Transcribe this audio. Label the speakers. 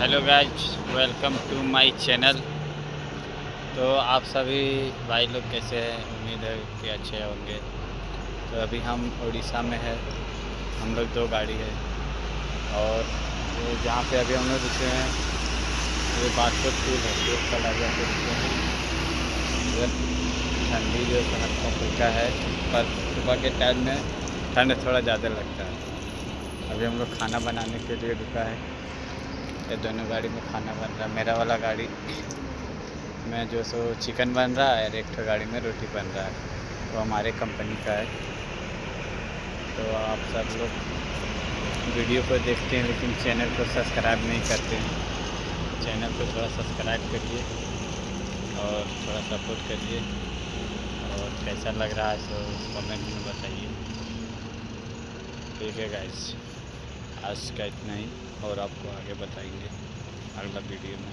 Speaker 1: Hello guys, welcome to my channel. तो आप सभी भाई लोग कैसे हैं? उम्मीद है कि अच्छे होंगे। तो अभी हम उड़ीसा में है, हम लोग 2 गाड़ी है और ये जहाँ पे अभी हम लोग रुके हैं ये बागपुर पुल है, पुल का लगा के रुके हैं। इधर ठंडी जो है हल्का फुल्का है, पर सुबह के टाइम में ठंड थोड़ा ज़्यादा लगता है। अभी हम लोग खाना बनाने के लिए रुका है। ये दोनों गाड़ी में खाना बन रहा है। मेरा वाला गाड़ी में जो सो चिकन बन रहा है और एक ठो गाड़ी में रोटी बन रहा है, वो हमारे कंपनी का है। तो आप सब लोग वीडियो को देखते हैं लेकिन चैनल को सब्सक्राइब नहीं करते हैं। चैनल को थोड़ा सब्सक्राइब करिए और थोड़ा सपोर्ट करिए, और कैसा लग रहा है तो कमेंट में बताइए। ठीक है गाइस, आज का इतना ही और आपको आगे बताएंगे अगला वीडियो में।